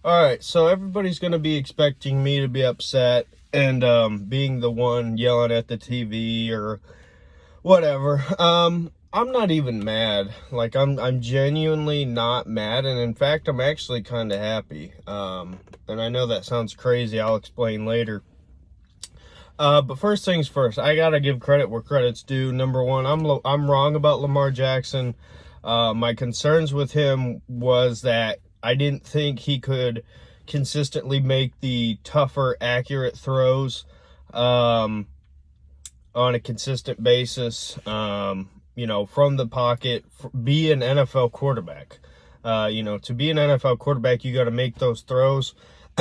All right, so everybody's going to be expecting me to be upset and being the one yelling at the TV or whatever. I'm not even mad. Like I'm genuinely not mad, and in fact, I'm actually kind of happy. And I know that sounds crazy. I'll explain later. But first things first, I gotta give credit where credit's due. Number one, I'm wrong about Lamar Jackson. My concerns with him was that I didn't think he could consistently make the tougher, accurate throws on a consistent basis. From the pocket, be an NFL quarterback. To be an NFL quarterback, you got to make those throws.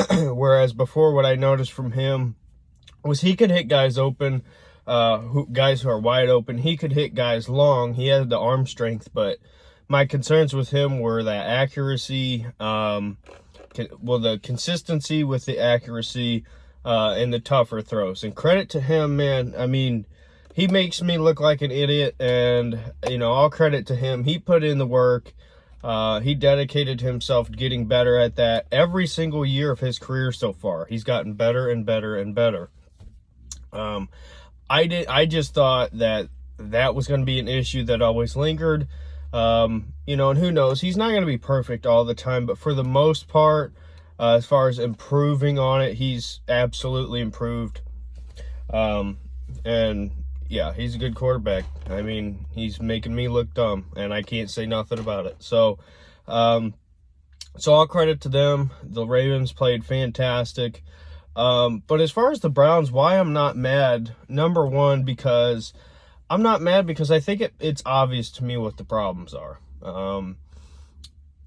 Whereas before, what I noticed from him was he could hit guys open, guys who are wide open. He could hit guys long. He had the arm strength, but my concerns with him were that accuracy, the consistency with the accuracy, and the tougher throws. And credit to him, man. I mean, he makes me look like an idiot, and, all credit to him. He put in the work. He dedicated himself to getting better at that. Every single year of his career so far, he's gotten better and better and better. I just thought that was going to be an issue that always lingered. And who knows, he's not going to be perfect all the time, but for the most part, as far as improving on it, he's absolutely improved. And yeah, he's a good quarterback. I mean, he's making me look dumb, and I can't say nothing about it. So all credit to them. The Ravens played fantastic. But as far as the Browns, why I'm not mad, number one, because I'm not mad because I think it's obvious to me what the problems are.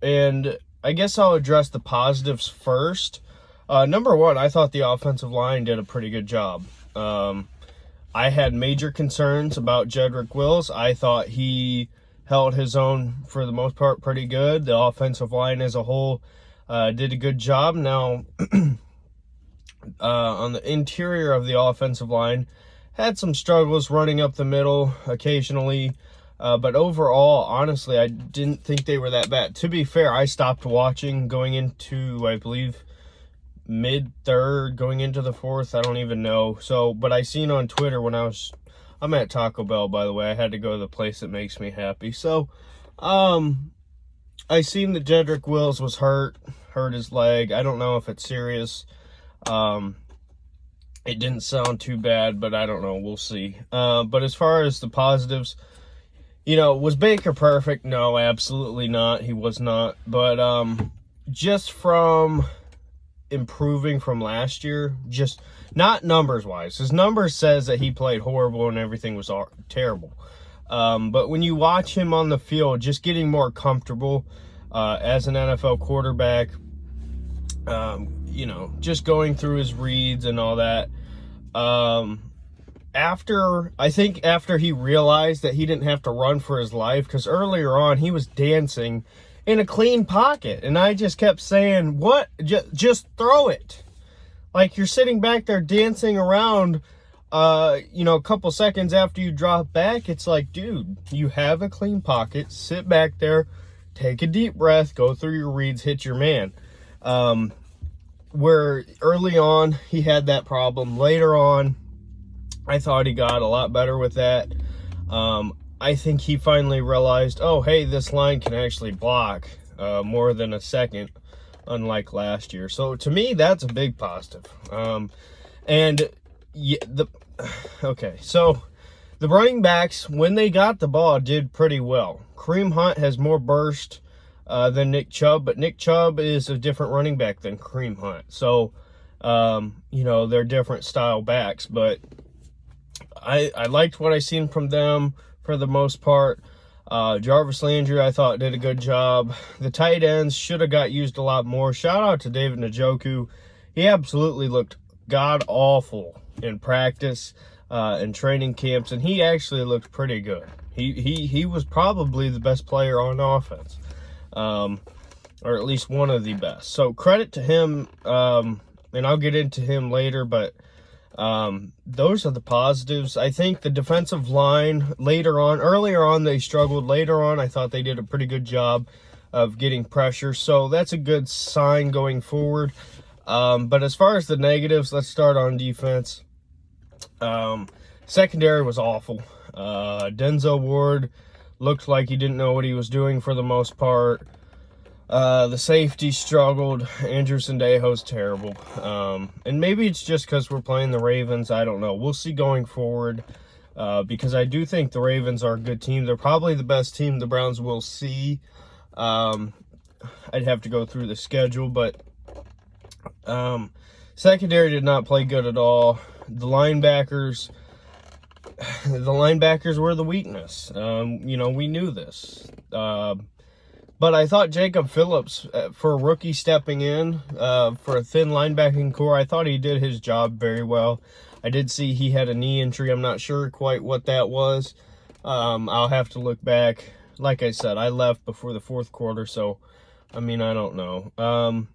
And I guess I'll address the positives first. Number one, I thought the offensive line did a pretty good job. I had major concerns about Jedrick Wills. I thought he held his own for the most part pretty good. The offensive line as a whole did a good job. Now, on the interior of the offensive line, had some struggles running up the middle occasionally. But overall, honestly, I didn't think they were that bad. To be fair, I stopped watching going into, I believe, mid-third, going into the fourth. I don't even know. But I seen on Twitter when I'm at Taco Bell, by the way. I had to go to the place that makes me happy. So, I seen that Jedrick Wills was hurt his leg. I don't know if it's serious. It didn't sound too bad, but I don't know. We'll see. But as far as the positives, was Baker perfect? No, absolutely not. He was not. But just from improving from last year, just not numbers-wise. His numbers says that he played horrible and everything was terrible. But when you watch him on the field, just getting more comfortable as an NFL quarterback, just going through his reads and all that. After he realized that he didn't have to run for his life, because earlier on he was dancing in a clean pocket, and I just kept saying, what? Just throw it. Like, you're sitting back there dancing around, a couple seconds after you drop back. It's like, dude, you have a clean pocket, sit back there, take a deep breath, go through your reads, hit your man. Where early on he had that problem. Later on, I thought he got a lot better with that. I think he finally realized, oh, hey, this line can actually block more than a second, unlike last year. So to me, that's a big positive. So the running backs, when they got the ball, did pretty well. Kareem Hunt has more burst than Nick Chubb, but Nick Chubb is a different running back than Kareem Hunt. So, they're different style backs, but I liked what I seen from them for the most part. Jarvis Landry, I thought, did a good job. The tight ends should have got used a lot more. Shout out to David Njoku. He absolutely looked god-awful in practice and training camps, and he actually looked pretty good. He was probably the best player on offense. Or at least one of the best. So credit to him, and I'll get into him later, but those are the positives. I think the defensive line earlier on they struggled. Later on, I thought they did a pretty good job. of getting pressure. So that's a good sign going forward. But as far as the negatives, let's start on defense. Secondary was awful. Denzel Ward looked like he didn't know what he was doing for the most part. The safety struggled. Andrew Sendejo's terrible. And maybe it's just because we're playing the Ravens. I don't know. We'll see going forward. Because I do think the Ravens are a good team. They're probably the best team the Browns will see. I'd have to go through the schedule, but secondary did not play good at all. The linebackers were the weakness. We knew this. But I thought Jacob Phillips, for a rookie stepping in, for a thin linebacking core, I thought he did his job very well. I did see he had a knee injury. I'm not sure quite what that was. I'll have to look back. Like I said, I left before the fourth quarter, so, I don't know.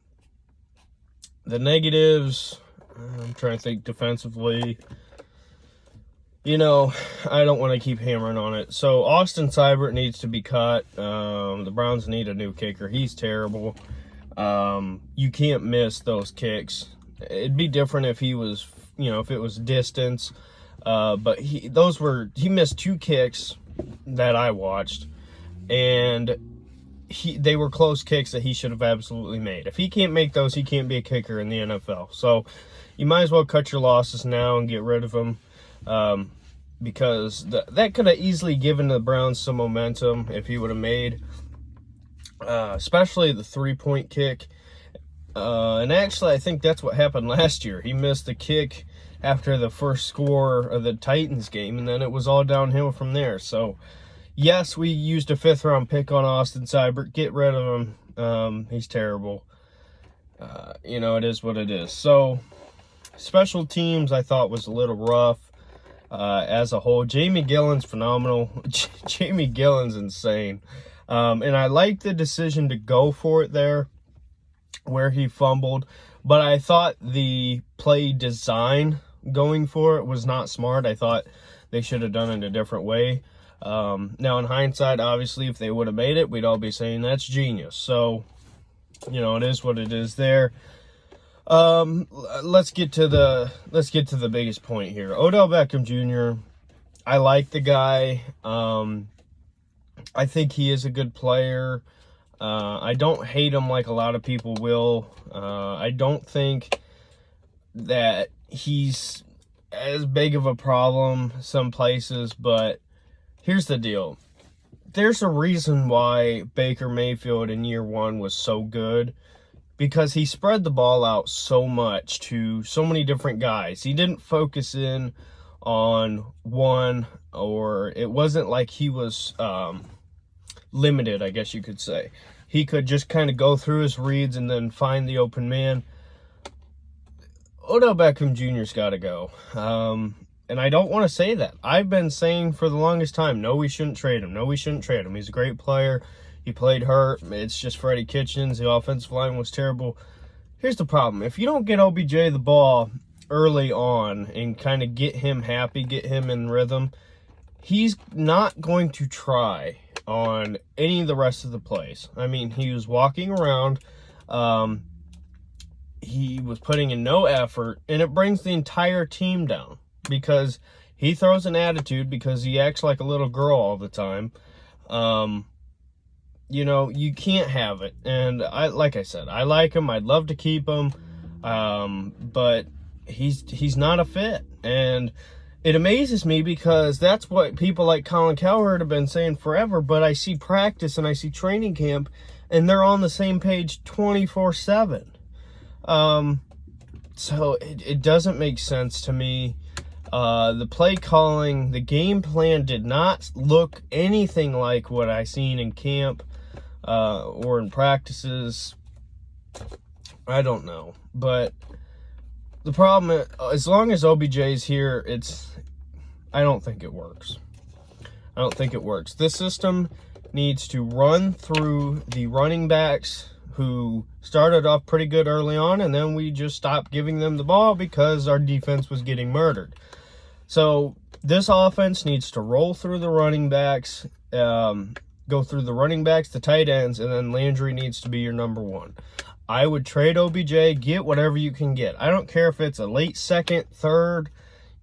The negatives, I'm trying to think defensively. I don't want to keep hammering on it. So, Austin Seibert needs to be cut. The Browns need a new kicker. He's terrible. You can't miss those kicks. It'd be different if he was, if it was distance. But he missed 2 kicks that I watched. And they were close kicks that he should have absolutely made. If he can't make those, he can't be a kicker in the NFL. So, you might as well cut your losses now and get rid of him. Because that could have easily given the Browns some momentum if he would have made, especially the 3-point kick. And actually, I think that's what happened last year. He missed the kick after the first score of the Titans game, and then it was all downhill from there. So, yes, we used a 5th-round pick on Austin Seibert. Get rid of him. He's terrible. It is what it is. So, special teams I thought was a little rough. As a whole, Jamie Gillen's phenomenal. Jamie Gillen's insane. And I like the decision to go for it there where he fumbled. But I thought the play design going for it was not smart. I thought they should have done it a different way. Now, in hindsight, obviously, if they would have made it, we'd all be saying that's genius. So, it is what it is there. Let's get to the biggest point here. Odell Beckham Jr. I like the guy. I think he is a good player. I don't hate him like a lot of people will. I don't think that he's as big of a problem some places, but here's the deal. There's a reason why Baker Mayfield in year 1 was so good. Because he spread the ball out so much to so many different guys. He didn't focus in on one, or it wasn't like he was limited, I guess you could say. He could just kind of go through his reads and then find the open man. Odell Beckham Jr.'s got to go. And I don't want to say that. I've been saying for the longest time, no, we shouldn't trade him. No, we shouldn't trade him. He's a great player. He played hurt. It's just Freddie Kitchens. The offensive line was terrible. Here's the problem. If you don't get OBJ the ball early on and kind of get him happy, get him in rhythm, he's not going to try on any of the rest of the plays. He was walking around. He was putting in no effort, and it brings the entire team down because he throws an attitude because he acts like a little girl all the time. You can't have it. And like I said, I like him. I'd love to keep him. But he's not a fit. And it amazes me because that's what people like Colin Cowherd have been saying forever. But I see practice and I see training camp and they're on the same page 24/7. So it doesn't make sense to me. The play calling, the game plan did not look anything like what I seen in camp. Or in practices. I don't know. But the problem is, as long as OBJ's here, I don't think it works. I don't think it works. This system needs to run through the running backs who started off pretty good early on, and then we just stopped giving them the ball because our defense was getting murdered. So this offense needs to roll through the running backs. go through the running backs, the tight ends, and then Landry needs to be your number one. I would trade OBJ, get whatever you can get. I don't care if it's a late second, third,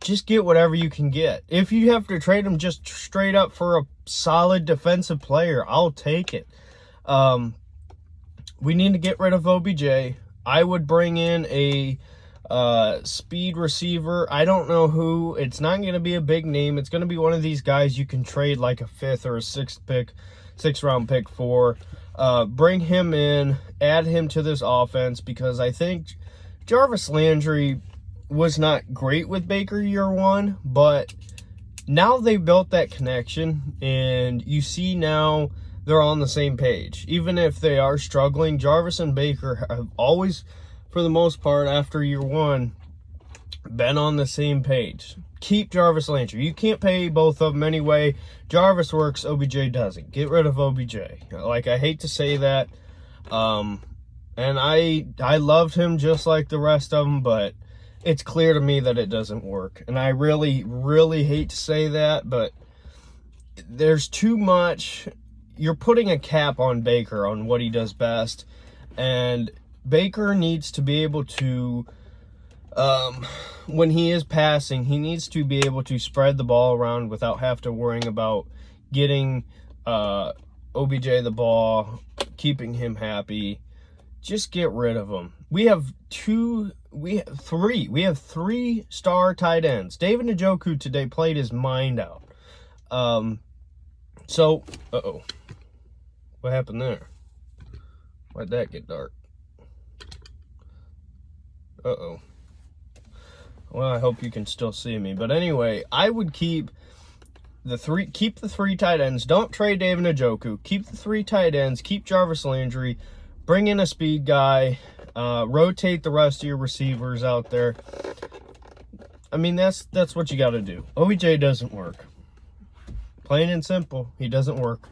just get whatever you can get. If you have to trade him just straight up for a solid defensive player, I'll take it. We need to get rid of OBJ. I would bring in a speed receiver. I don't know who. It's not going to be a big name. It's going to be one of these guys you can trade like a 5th or a 6th round pick for. Bring him in, add him to this offense, because I think Jarvis Landry was not great with Baker year one, but now they built that connection, and you see now they're on the same page. Even if they are struggling, Jarvis and Baker have always, for the most part, after year one, been on the same page. Keep Jarvis Landry. You can't pay both of them anyway. Jarvis works, OBJ doesn't. Get rid of OBJ. Like, I hate to say that. And I loved him just like the rest of them, but it's clear to me that it doesn't work. And I really, really hate to say that, but there's too much. You're putting a cap on Baker on what he does best. And Baker needs to be able to, when he is passing, he needs to be able to spread the ball around without having to worrying about getting OBJ the ball, keeping him happy. Just get rid of him. We have three star tight ends. David Njoku today played his mind out. So, what happened there? Why'd that get dark? Well, I hope you can still see me. But anyway, I would keep the three tight ends. Don't trade David Njoku. Keep the 3 tight ends. Keep Jarvis Landry. Bring in a speed guy. Rotate the rest of your receivers out there. I mean, that's what you got to do. OBJ doesn't work. Plain and simple, he doesn't work.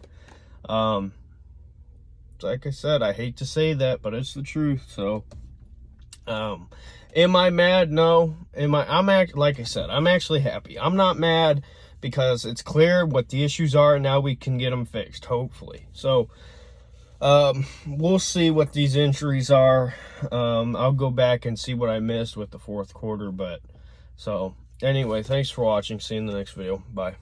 Like I said, I hate to say that, but it's the truth. So, am I mad? No. Like I said, I'm actually happy. I'm not mad because it's clear what the issues are, and now we can get them fixed, hopefully. So, we'll see what these injuries are. I'll go back and see what I missed with the 4th quarter, but so anyway, thanks for watching. See you in the next video. Bye.